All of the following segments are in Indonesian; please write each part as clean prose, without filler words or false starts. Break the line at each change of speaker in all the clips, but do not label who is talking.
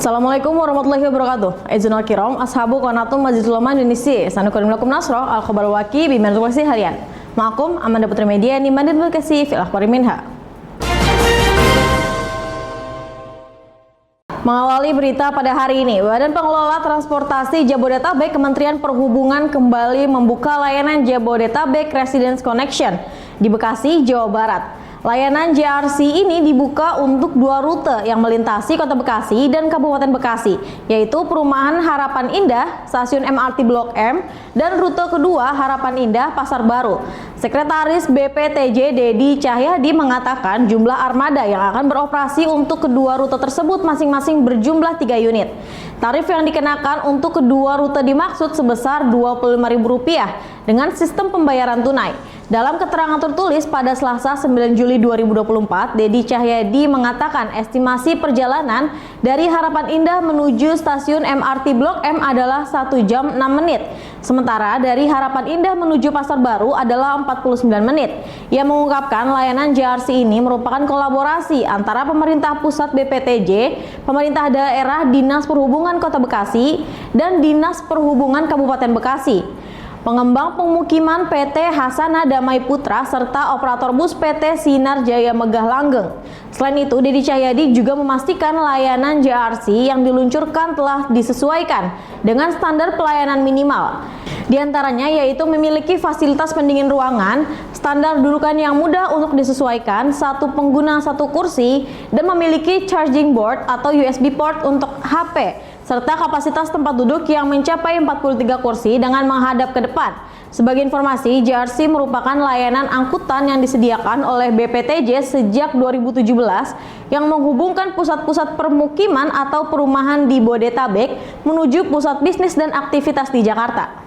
Assalamualaikum warahmatullahi wabarakatuh. Izin al-kiram, ashabu qanatum Masjidul Ulama Indonesia. Sanukurim lakum nasro, al-khabar waki, biman tuwasi harian. Ma'akum, Amanda Putri Media, Nimadin Berkasi, fil akhbari minha. Mengawali berita pada hari ini, Badan Pengelola Transportasi Jabodetabek Kementerian Perhubungan kembali membuka layanan Jabodetabek Residence Connection di Bekasi, Jawa Barat. Layanan JRC ini dibuka untuk dua rute yang melintasi Kota Bekasi dan Kabupaten Bekasi, yaitu Perumahan Harapan Indah, Stasiun MRT Blok M, dan rute kedua Harapan Indah, Pasar Baru. Sekretaris BPTJ Dedi Cahyadi mengatakan jumlah armada yang akan beroperasi untuk kedua rute tersebut masing-masing berjumlah 3 unit. Tarif yang dikenakan untuk kedua rute dimaksud sebesar Rp25.000 dengan sistem pembayaran tunai. Dalam keterangan tertulis pada Selasa 9 Juli 2024, Dedi Cahyadi mengatakan estimasi perjalanan dari Harapan Indah menuju stasiun MRT Blok M adalah 1 jam 6 menit. Sementara dari Harapan Indah menuju Pasar Baru adalah 49 menit. Ia mengungkapkan layanan JRC ini merupakan kolaborasi antara pemerintah pusat BPTJ, pemerintah daerah Dinas Perhubungan Kota Bekasi, dan Dinas Perhubungan Kabupaten Bekasi. Pengembang pemukiman PT Hasana Damai Putra serta operator bus PT Sinar Jaya Megah Langgeng. Selain itu, Dedi Cahyadi juga memastikan layanan JRC yang diluncurkan telah disesuaikan dengan standar pelayanan minimal. Di antaranya yaitu memiliki fasilitas pendingin ruangan, standar dudukan yang mudah untuk disesuaikan, satu pengguna satu kursi, dan memiliki charging board atau USB port untuk HP, serta kapasitas tempat duduk yang mencapai 43 kursi dengan menghadap ke depan. Sebagai informasi, JRC merupakan layanan angkutan yang disediakan oleh BPTJ sejak 2017 yang menghubungkan pusat-pusat permukiman atau perumahan di Bodetabek menuju pusat bisnis dan aktivitas di Jakarta.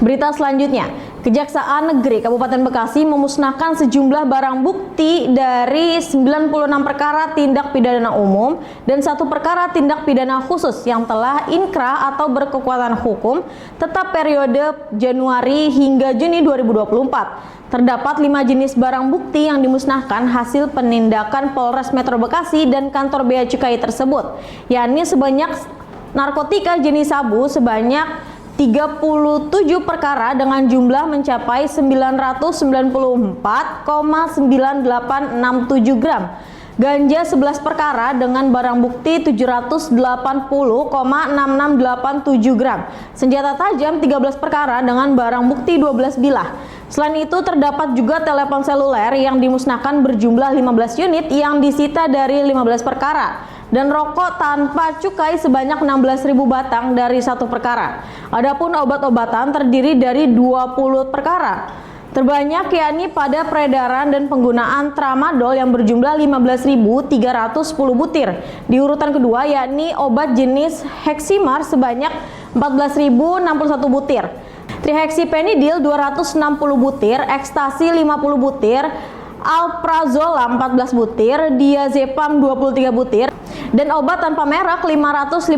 Berita selanjutnya, Kejaksaan Negeri Kabupaten Bekasi memusnahkan sejumlah barang bukti dari 96 perkara tindak pidana umum dan 1 perkara tindak pidana khusus yang telah inkrah atau berkekuatan hukum tetap periode Januari hingga Juni 2024. Terdapat 5 jenis barang bukti yang dimusnahkan hasil penindakan Polres Metro Bekasi dan kantor Bea Cukai tersebut, yakni sebanyak narkotika jenis sabu sebanyak 37 perkara dengan jumlah mencapai 994,9867 gram, ganja 11 perkara dengan barang bukti 780,6687 gram, senjata tajam 13 perkara dengan barang bukti 12 bilah. Selain itu terdapat juga telepon seluler yang dimusnahkan berjumlah 15 unit yang disita dari 15 perkara, dan rokok tanpa cukai sebanyak 16.000 batang dari 1 perkara. Adapun obat-obatan terdiri dari 20 perkara. Terbanyak yakni pada peredaran dan penggunaan tramadol yang berjumlah 15.310 butir. Di urutan kedua yakni obat jenis Heximar sebanyak 14.061 butir. Trihexypenidil 260 butir, ekstasi 50 butir, alprazolam 14 butir, diazepam 23 butir, dan obat tanpa merek 556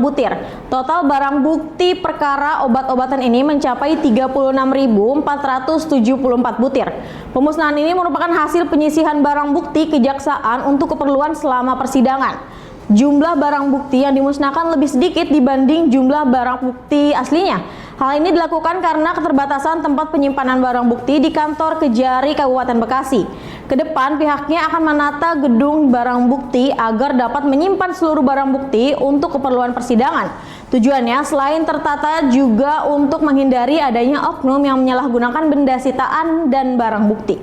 butir. Total barang bukti perkara obat-obatan ini mencapai 36.474 butir. Pemusnahan ini merupakan hasil penyisihan barang bukti kejaksaan untuk keperluan selama persidangan. Jumlah barang bukti yang dimusnahkan lebih sedikit dibanding jumlah barang bukti aslinya. Hal ini dilakukan karena keterbatasan tempat penyimpanan barang bukti di kantor Kejari Kabupaten Bekasi. Kedepan pihaknya akan menata gedung barang bukti agar dapat menyimpan seluruh barang bukti untuk keperluan persidangan. Tujuannya selain tertata juga untuk menghindari adanya oknum yang menyalahgunakan benda sitaan dan barang bukti.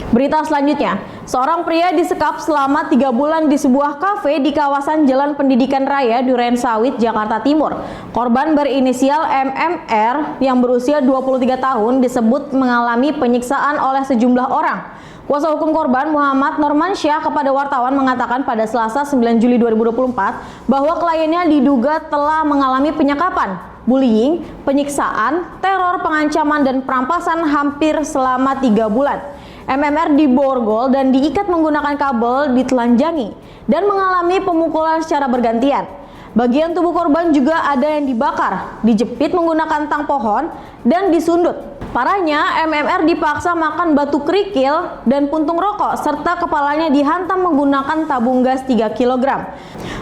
Berita selanjutnya, seorang pria disekap selama 3 bulan di sebuah kafe di kawasan Jalan Pendidikan Raya Duren Sawit, Jakarta Timur. Korban berinisial MMR yang berusia 23 tahun disebut mengalami penyiksaan oleh sejumlah orang. Kuasa hukum korban Muhammad Normansyah kepada wartawan mengatakan pada Selasa 9 Juli 2024 bahwa kliennya diduga telah mengalami penyekapan, bullying, penyiksaan, teror, pengancaman, dan perampasan hampir selama 3 bulan. MMR diborgol dan diikat menggunakan kabel, ditelanjangi, dan mengalami pemukulan secara bergantian. Bagian tubuh korban juga ada yang dibakar, dijepit menggunakan tang pohon, dan disundut. Parahnya, MMR dipaksa makan batu kerikil dan puntung rokok serta kepalanya dihantam menggunakan tabung gas 3 kg.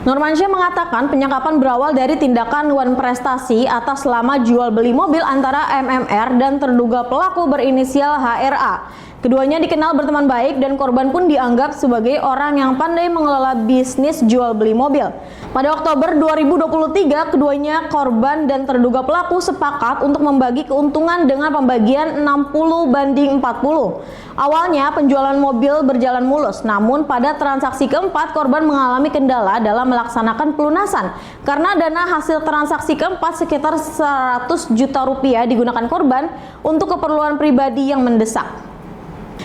Nurmansyah mengatakan penyekapan berawal dari tindakan Wan Prestasi atas selama jual beli mobil antara MMR dan terduga pelaku berinisial HRA. Keduanya dikenal berteman baik dan korban pun dianggap sebagai orang yang pandai mengelola bisnis jual beli mobil. Pada Oktober 2023, keduanya korban dan terduga pelaku sepakat untuk membagi keuntungan dengan pembagian 60/40. Awalnya penjualan mobil berjalan mulus, namun pada transaksi keempat korban mengalami kendala dalam melaksanakan pelunasan karena dana hasil transaksi keempat sekitar 100 juta rupiah digunakan korban untuk keperluan pribadi yang mendesak.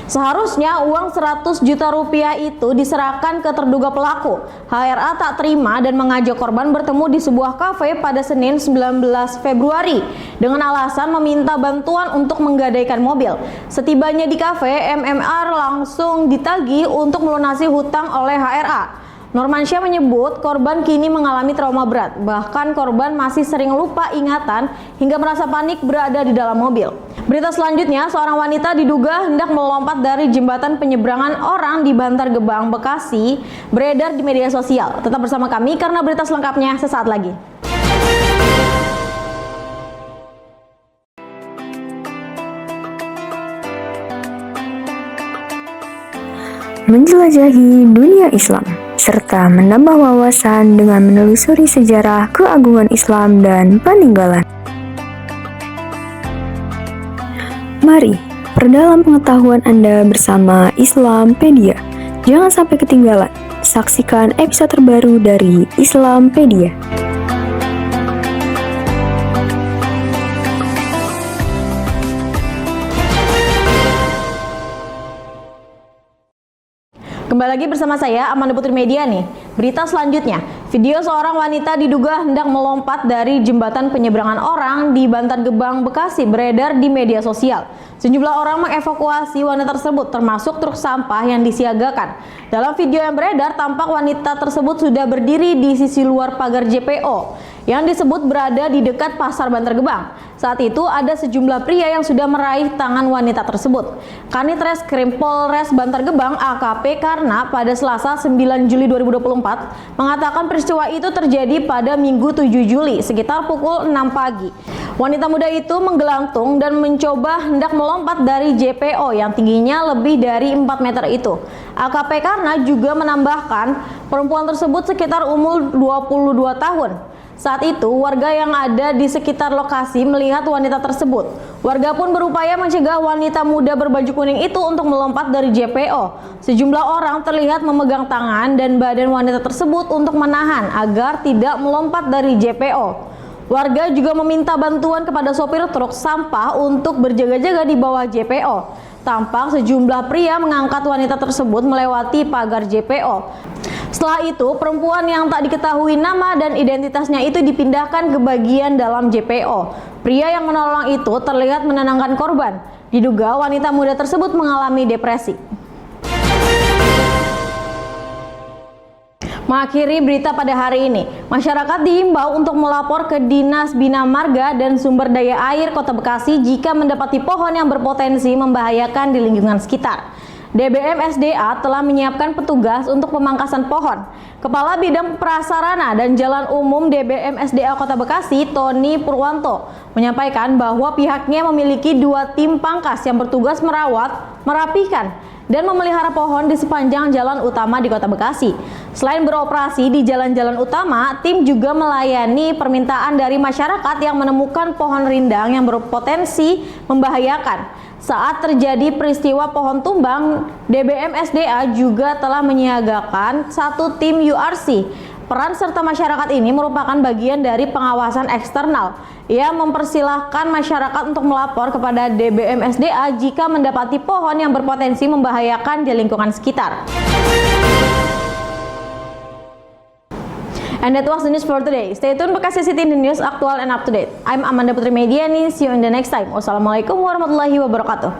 Seharusnya uang 100 juta rupiah itu diserahkan ke terduga pelaku. HRA tak terima dan mengajak korban bertemu di sebuah kafe pada Senin 19 Februari dengan alasan meminta bantuan untuk menggadaikan mobil. Setibanya di kafe, MMR langsung ditagih untuk melunasi hutang oleh HRA. Nurmansyah menyebut korban kini mengalami trauma berat, bahkan korban masih sering lupa ingatan hingga merasa panik berada di dalam mobil. Berita selanjutnya, seorang wanita diduga hendak melompat dari jembatan penyeberangan orang di Bantar Gebang, Bekasi, beredar di media sosial. Tetap bersama kami karena berita selengkapnya sesaat lagi.
Menjelajahi dunia Islam serta menambah wawasan dengan menelusuri sejarah keagungan Islam dan peninggalan. Mari, perdalam pengetahuan Anda bersama Islampedia. Jangan sampai ketinggalan. Saksikan episode terbaru dari Islampedia.
Kembali lagi bersama saya, Amanda Putri Media nih. Berita selanjutnya, video seorang wanita diduga hendak melompat dari jembatan penyeberangan orang di Bantar Gebang, Bekasi beredar di media sosial. Sejumlah orang mengevakuasi wanita tersebut, termasuk truk sampah yang disiagakan. Dalam video yang beredar, tampak wanita tersebut sudah berdiri di sisi luar pagar JPO yang disebut berada di dekat Pasar Bantar Gebang. Saat itu ada sejumlah pria yang sudah meraih tangan wanita tersebut. Kanit Reskrim Polres Bantar Gebang AKP Karna pada Selasa 9 Juli 2024 mengatakan peristiwa itu terjadi pada Minggu 7 Juli sekitar pukul 6 pagi. Wanita muda itu menggelantung dan mencoba hendak melompat dari JPO yang tingginya lebih dari 4 meter itu. AKP Karna juga menambahkan perempuan tersebut sekitar umur 22 tahun. Saat itu, warga yang ada di sekitar lokasi melihat wanita tersebut. Warga pun berupaya mencegah wanita muda berbaju kuning itu untuk melompat dari JPO. Sejumlah orang terlihat memegang tangan dan badan wanita tersebut untuk menahan agar tidak melompat dari JPO. Warga juga meminta bantuan kepada sopir truk sampah untuk berjaga-jaga di bawah JPO. Tampak sejumlah pria mengangkat wanita tersebut melewati pagar JPO. Setelah itu, perempuan yang tak diketahui nama dan identitasnya itu dipindahkan ke bagian dalam JPO. Pria yang menolong itu terlihat menenangkan korban. Diduga wanita muda tersebut mengalami depresi. Mengakhiri berita pada hari ini, masyarakat diimbau untuk melapor ke Dinas Bina Marga dan Sumber Daya Air Kota Bekasi jika mendapati pohon yang berpotensi membahayakan di lingkungan sekitar. DBM SDA telah menyiapkan petugas untuk pemangkasan pohon. Kepala Bidang Prasarana dan Jalan Umum DBM SDA Kota Bekasi, Tony Purwanto, menyampaikan bahwa pihaknya memiliki 2 tim pangkas yang bertugas merawat, merapikan, dan memelihara pohon di sepanjang jalan utama di Kota Bekasi. Selain beroperasi di jalan-jalan utama, tim juga melayani permintaan dari masyarakat yang menemukan pohon rindang yang berpotensi membahayakan. Saat terjadi peristiwa pohon tumbang, DBM SDA juga telah menyiagakan 1 tim URC. Peran serta masyarakat ini merupakan bagian dari pengawasan eksternal. Ia mempersilahkan masyarakat untuk melapor kepada DBM SDA jika mendapati pohon yang berpotensi membahayakan di lingkungan sekitar. And that was the news for today. Stay tuned Bekasi City News, aktual and up to date. I'm Amanda Putri Media. See you in the next time. Wassalamualaikum warahmatullahi wabarakatuh.